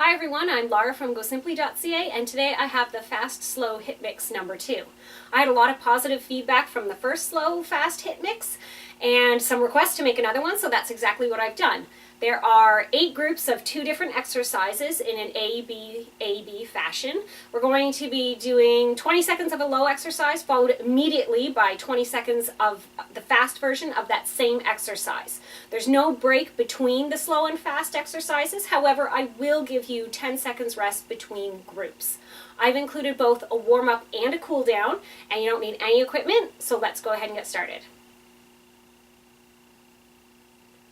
Hi everyone, I'm Laura from gosimpli.ca, and today I have the Fast Slow HIIT Mix number 2. I had a lot of positive feedback from the first Slow Fast HIIT Mix and some requests to make another one, so that's exactly what I've done. There are 8 groups of 2 different exercises in an A-B fashion. We're going to be doing 20 seconds of a low exercise followed immediately by 20 seconds of the fast version of that same exercise. There's no break between the slow and fast exercises. However, I will give you 10 seconds rest between groups. I've included both a warm-up and a cool-down, and you don't need any equipment, so let's go ahead and get started.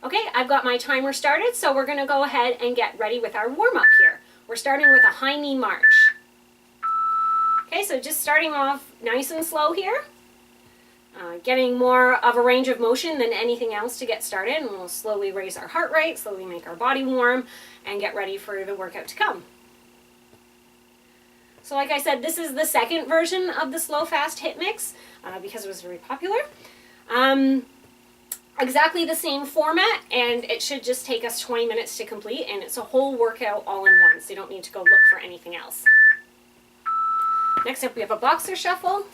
Okay, I've got my timer started, so we're going to go ahead and get ready with our warm-up here. We're starting with a high knee march. Okay, so just starting off nice and slow here. Getting more of a range of motion than anything else to get started, and we'll slowly raise our heart rate, slowly make our body warm, and get ready for the workout to come. So like I said, this is the second version of the Slow Fast HIIT Mix because it was very popular. Exactly the same format, and it should just take us 20 minutes to complete, and it's a whole workout all in one, so you don't need to go look for anything else. Next up we have a boxer shuffle.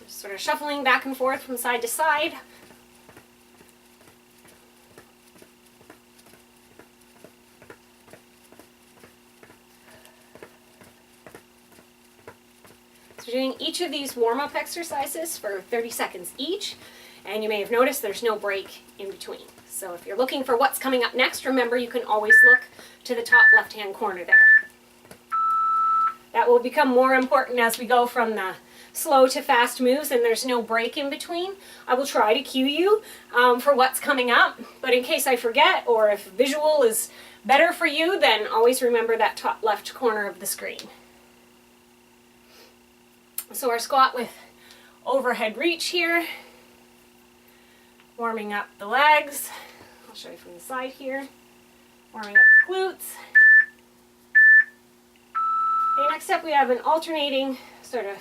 Just sort of shuffling back and forth from side to side. So we're doing each of these warm-up exercises for 30 seconds each, and you may have noticed there's no break in between. So if you're looking for what's coming up next, remember you can always look to the top left-hand corner there. That will become more important as we go from the slow to fast moves, and there's no break in between. I will try to cue you for what's coming up, but in case I forget, or if visual is better for you, then always remember that top left corner of the screen. So our squat with overhead reach here, warming up the legs. I'll show you from the side here, warming up the glutes. Okay, next up we have an alternating sort of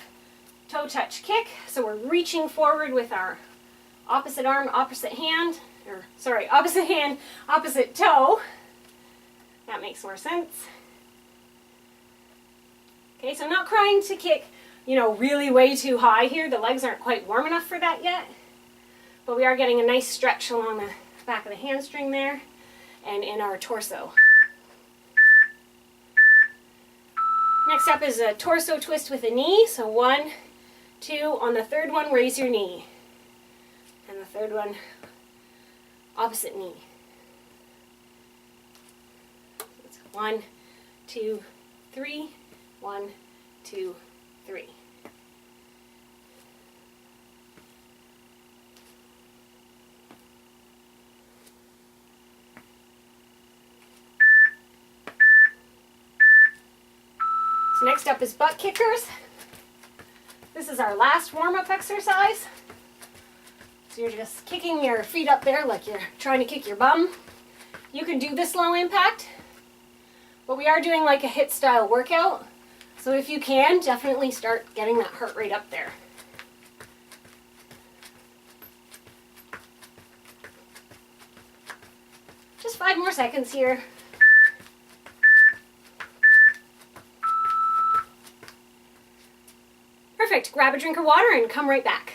toe touch kick. So we're reaching forward with our opposite arm, opposite hand, or sorry, opposite hand, opposite toe. That makes more sense. Okay, so not trying to kick, you know, really way too high here. The legs aren't quite warm enough for that yet. But we are getting a nice stretch along the back of the hamstring there and in our torso. Next up is a torso twist with a knee. So 1, 2, on the third one, raise your knee. And the third one, opposite knee. So it's 1, 2, 3, 1, 2, 3. So next up is butt kickers. This is our last warm-up exercise. So you're just kicking your feet up there like you're trying to kick your bum. You can do this low impact, but we are doing like a HIIT style workout. So if you can, definitely start getting that heart rate up there. Just 5 more seconds here. Perfect. Grab a drink of water and come right back.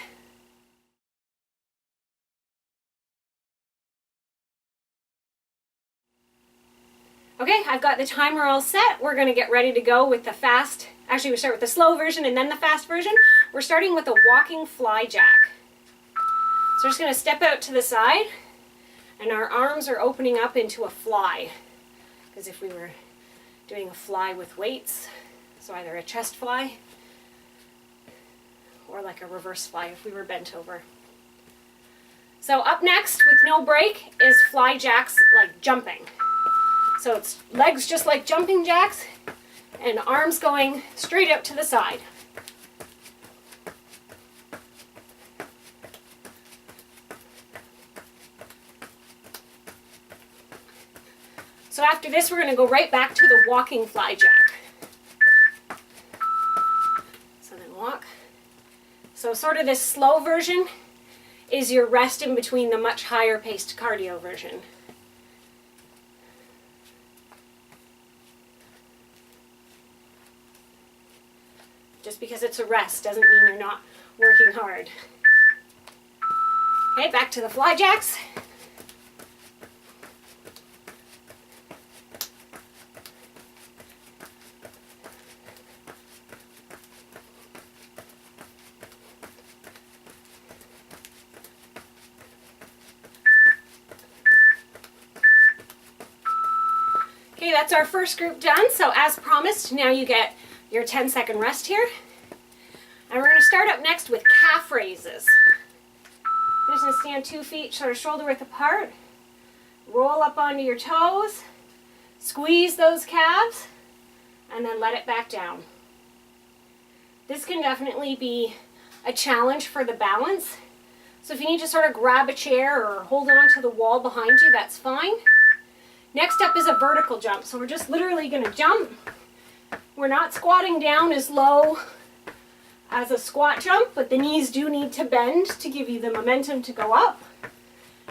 Okay, I've got the timer all set. We're going to get ready to go with the fast. Actually, we start with the slow version and then the fast version. We're starting with a walking fly jack. So we're just going to step out to the side, and our arms are opening up into a fly. Because if we were doing a fly with weights, so either a chest fly or like a reverse fly if we were bent over. So up next, with no break, is fly jacks like jumping. So it's legs just like jumping jacks and arms going straight up to the side. So after this, we're going to go right back to the walking fly jack. So then walk. So sort of this slow version is your rest in between the much higher paced cardio version. Just because it's a rest doesn't mean you're not working hard. Okay, back to the fly jacks. Okay, that's our first group done. So as promised, now you get your 10-second rest here. And we're going to start up next with calf raises. You're just going to stand 2 feet sort of shoulder width apart. Roll up onto your toes. Squeeze those calves. And then let it back down. This can definitely be a challenge for the balance. So if you need to sort of grab a chair or hold on to the wall behind you, that's fine. Next up is a vertical jump. So we're just literally going to jump. We're not squatting down as low as a squat jump, but the knees do need to bend to give you the momentum to go up.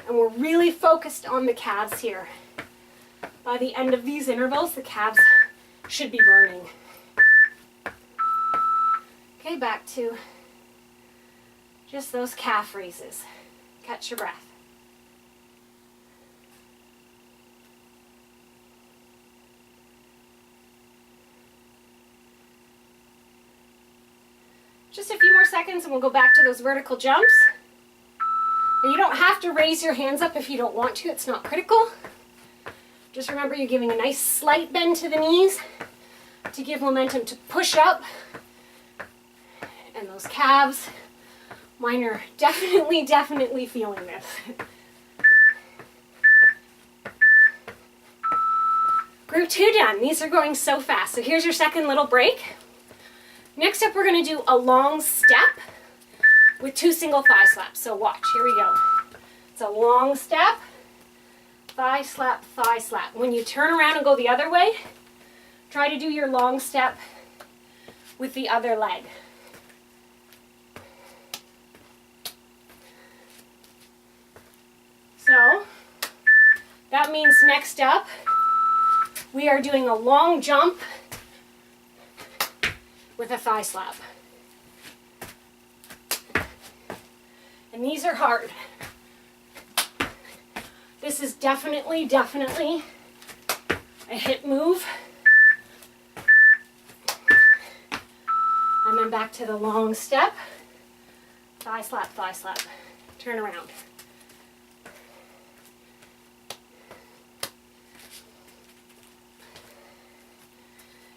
And we're really focused on the calves here. By the end of these intervals, the calves should be burning. Okay, back to just those calf raises. Catch your breath. Just a few more seconds and we'll go back to those vertical jumps. And you don't have to raise your hands up if you don't want to, it's not critical. Just remember you're giving a nice slight bend to the knees to give momentum to push up. And those calves, mine are definitely feeling this. Group 2 done. These are going so fast. So here's your second little break. Next up, we're going to do a long step with 2 single thigh slaps. So watch, here we go. It's a long step, thigh slap, thigh slap. When you turn around and go the other way, try to do your long step with the other leg. So that means next up, we are doing a long jump with a thigh slap. And these are hard. This is definitely a hip move. And then back to the long step. Thigh slap, turn around.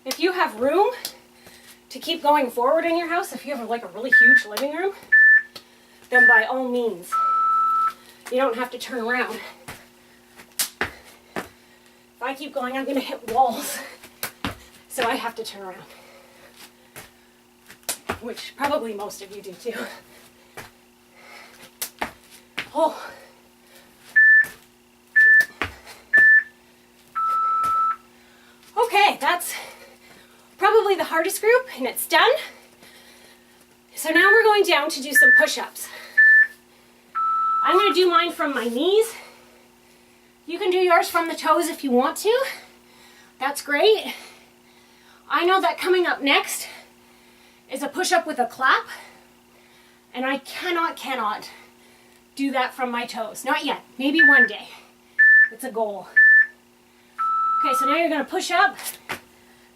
If you have room to keep going forward in your house, if you have like a really huge living room, then by all means, you don't have to turn around. If I keep going, I'm going to hit walls, so I have to turn around, which probably most of you do too. Oh. Okay, that's probably the hardest group, and it's done. So now we're going down to do some push-ups. I'm going to do mine from my knees. You can do yours from the toes if you want to. That's great. I know that coming up next is a push-up with a clap, and I cannot do that from my toes. Not yet. Maybe one day. It's a goal. Okay, so now you're going to push up,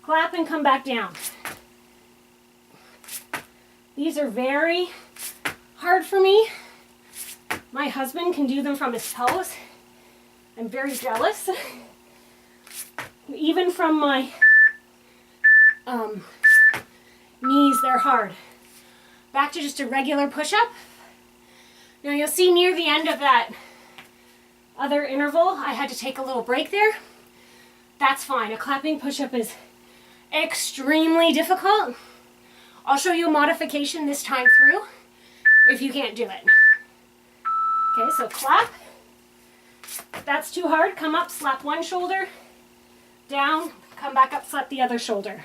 clap, and come back down. These are very hard for me. My husband can do them from his toes. I'm very jealous. Even from my knees, they're hard. Back to just a regular push-up. Now you'll see near the end of that other interval, I had to take a little break there. That's fine. A clapping push-up is extremely difficult. I'll show you a modification this time through if you can't do it. Okay, so clap. If that's too hard, come up, slap one shoulder, down, come back up, slap the other shoulder.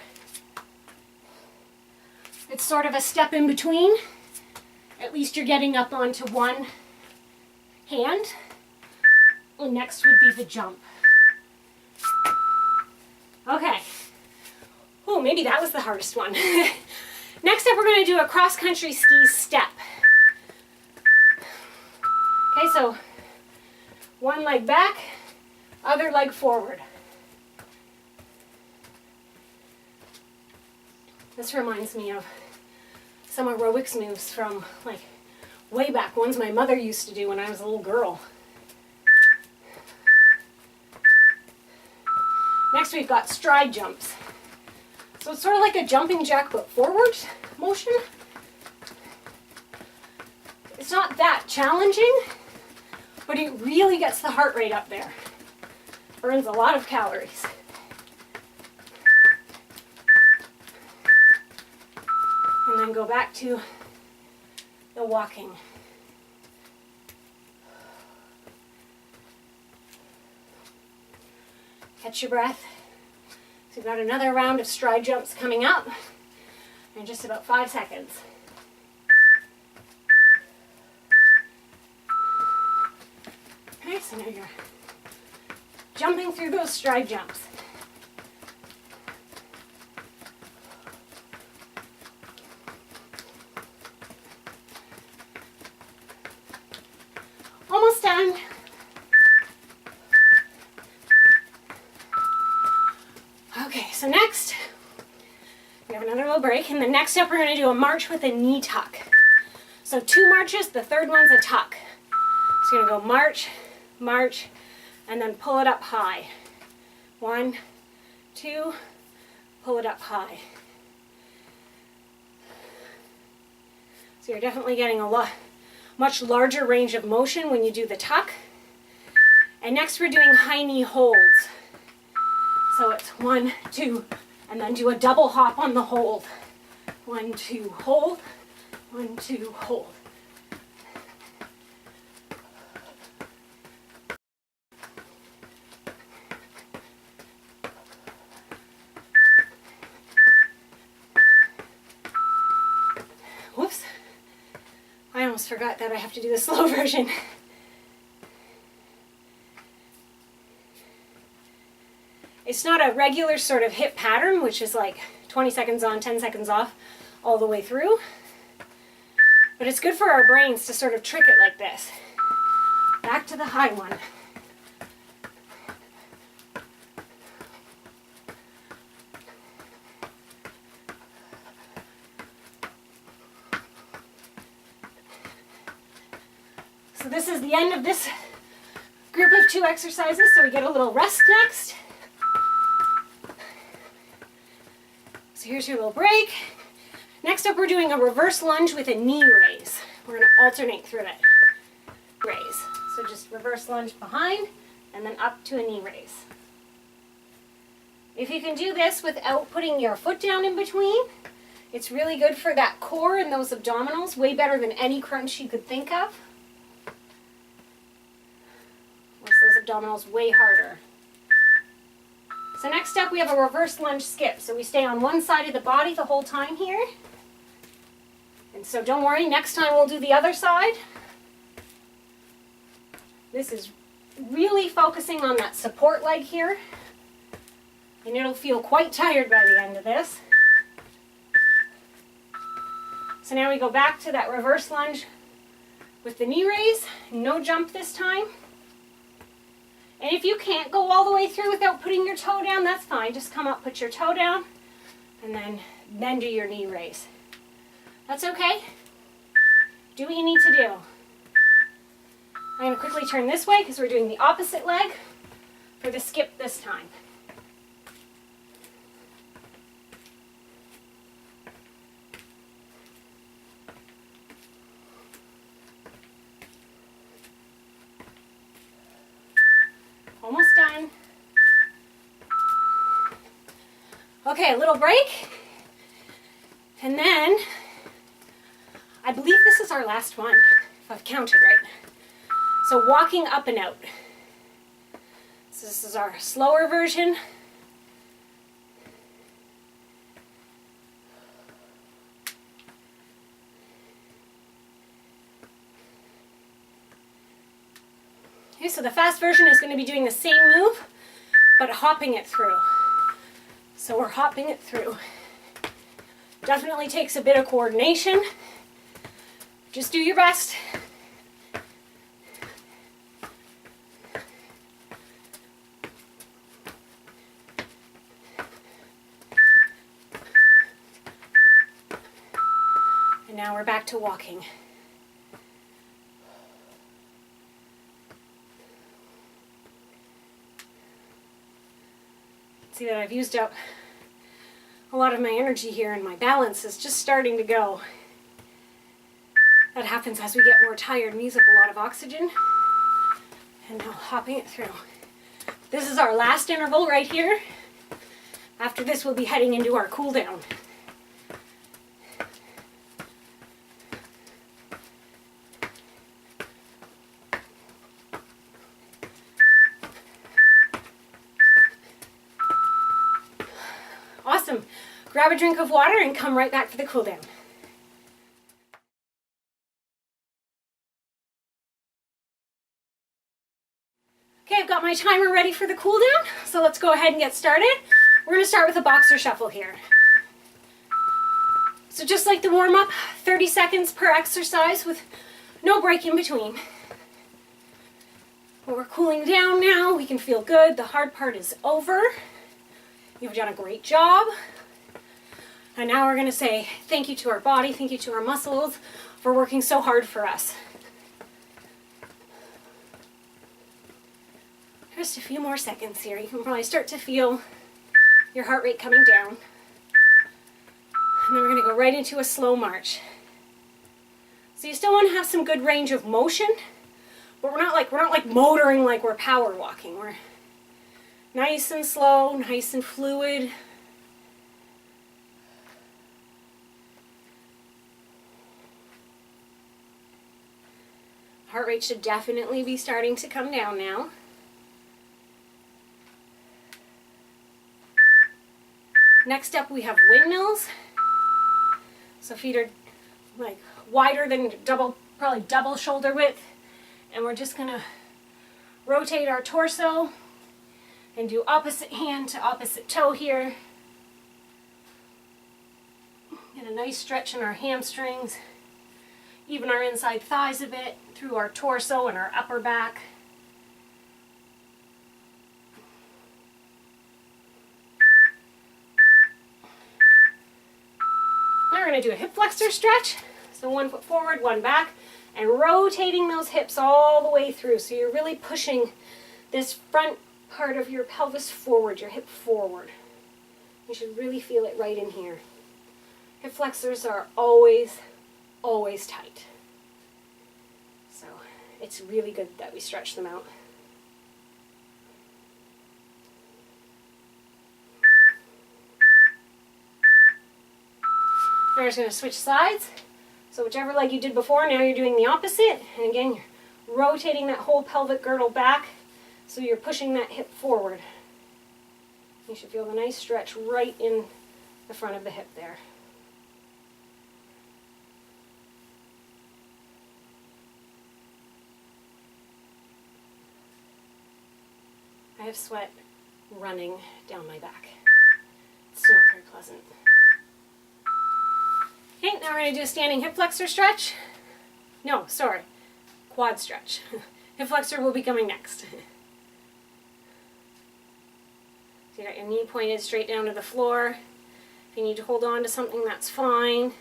It's sort of a step in between. At least you're getting up onto one hand. And next would be the jump. Okay. Oh, maybe that was the hardest one. Next up, we're going to do a cross-country ski step. Okay, so one leg back, other leg forward. This reminds me of some aerobics moves from like way back, ones my mother used to do when I was a little girl. Next we've got stride jumps. So it's sort of like a jumping jack but forward motion. It's not that challenging, but it really gets the heart rate up there. Burns a lot of calories. And then go back to the walking. Catch your breath. So we've got another round of stride jumps coming up in just about 5 seconds. Okay, so now you're jumping through those stride jumps. Almost done. Okay, so next, we have another little break, and the next step we're going to do a march with a knee tuck. So 2 marches, the third one's a tuck. So you're going to go march, march, and then pull it up high. 1, 2, pull it up high. So you're definitely getting a much larger range of motion when you do the tuck. And next we're doing high knee holds. So it's 1, 2, and then do a double hop on the hold. 1, 2, hold. 1, 2, hold. Whoops. I almost forgot that I have to do the slow version. It's not a regular sort of HIIT pattern, which is like 20 seconds on, 10 seconds off, all the way through. But it's good for our brains to sort of trick it like this. Back to the high one. So this is the end of this group of 2 exercises, so we get a little rest next. So here's your little break. Next up, we're doing a reverse lunge with a knee raise. We're going to alternate through it. Raise. So just reverse lunge behind and then up to a knee raise. If you can do this without putting your foot down in between, it's really good for that core and those abdominals, way better than any crunch you could think of. Makes those abdominals way harder. So next up we have a reverse lunge skip. So we stay on one side of the body the whole time here. And so don't worry, next time we'll do the other side. This is really focusing on that support leg here. And it'll feel quite tired by the end of this. So now we go back to that reverse lunge with the knee raise. No jump this time. And if you can't go all the way through without putting your toe down, that's fine. Just come up, put your toe down, and then do your knee raise. That's okay. Do what you need to do. I'm going to quickly turn this way because we're doing the opposite leg for the skip this time. Almost done. Okay, a little break. And then, I believe this is our last one, if I've counted right. So walking up and out. So this is our slower version. Okay, so the fast version is going to be doing the same move, but hopping it through. So we're hopping it through. Definitely takes a bit of coordination. Just do your best. And now we're back to walking. See that I've used up a lot of my energy here, and my balance is just starting to go. That happens as we get more tired and use up a lot of oxygen. And now hopping it through. This is our last interval right here. After this, we'll be heading into our cool down. Awesome. Grab a drink of water and come right back for the cool down. Okay, I've got my timer ready for the cool down, so let's go ahead and get started. We're going to start with a boxer shuffle here. So just like the warm-up, 30 seconds per exercise with no break in between. But we're cooling down now. We can feel good. The hard part is over. You've done a great job. And now we're going to say thank you to our body, thank you to our muscles for working so hard for us. Just a few more seconds here. You can probably start to feel your heart rate coming down. And then we're going to go right into a slow march. So you still want to have some good range of motion, but we're not like motoring like we're power walking. We're nice and slow, nice and fluid. Heart rate should definitely be starting to come down now. Next up we have windmills. So feet are like wider than probably double shoulder width. And we're just gonna rotate our torso and do opposite hand to opposite toe here. Get a nice stretch in our hamstrings. Even our inside thighs a bit through our torso and our upper back. Now we're going to do a hip flexor stretch. So one foot forward, one back, and rotating those hips all the way through. So you're really pushing this front part of your pelvis forward, your hip forward. You should really feel it right in here. Hip flexors are always tight. So it's really good that we stretch them out. Now we're just going to switch sides. So whichever leg you did before, now you're doing the opposite. And again, you're rotating that whole pelvic girdle back, so you're pushing that hip forward. You should feel the nice stretch right in the front of the hip there. I have sweat running down my back. It's not very pleasant. Okay, now we're going to do a standing hip flexor stretch. No, sorry, quad stretch. Hip flexor will be coming next. So you got your knee pointed straight down to the floor. If you need to hold on to something, that's fine.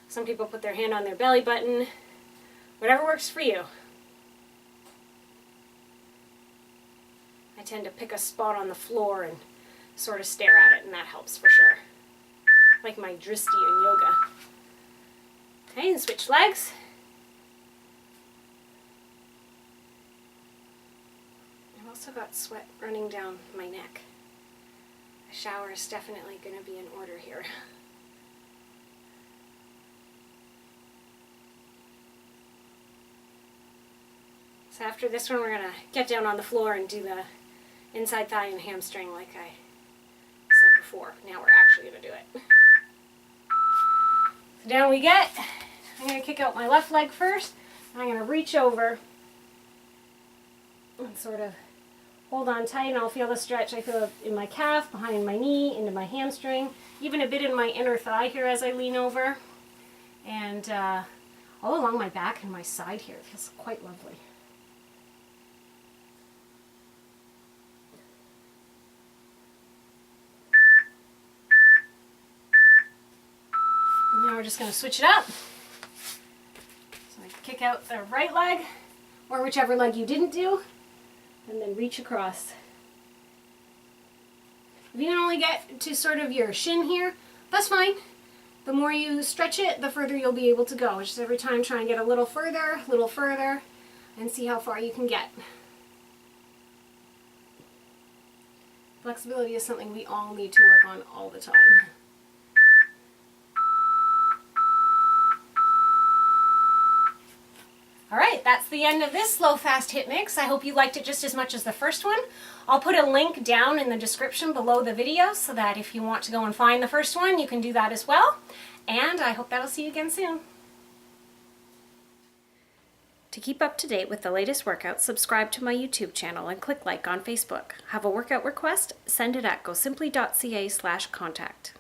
Some people put their hand on their belly button. Whatever works for you. I tend to pick a spot on the floor and sort of stare at it, and that helps for sure. Like my dristi in yoga. Okay, and switch legs. I've also got sweat running down my neck. The shower is definitely going to be in order here. So after this one, we're going to get down on the floor and do the inside thigh and hamstring like I said before. Now we're actually going to do it. So down we get. I'm going to kick out my left leg first. I'm going to reach over and sort of hold on tight and I'll feel the stretch. I feel it in my calf, behind my knee, into my hamstring, even a bit in my inner thigh here as I lean over. And all along my back and my side here. It feels quite lovely. And now we're just going to switch it up. So I kick out the right leg, or whichever leg you didn't do, and then reach across. If you can only get to sort of your shin here, that's fine. The more you stretch it, the further you'll be able to go. Just every time try and get a little further, and see how far you can get. Flexibility is something we all need to work on all the time. Alright, that's the end of this slow fast HIIT mix. I hope you liked it just as much as the first one. I'll put a link down in the description below the video so that if you want to go and find the first one, you can do that as well. And I hope that I'll see you again soon. To keep up to date with the latest workouts, subscribe to my YouTube channel and click like on Facebook. Have a workout request? Send it at gosimpli.ca/contact.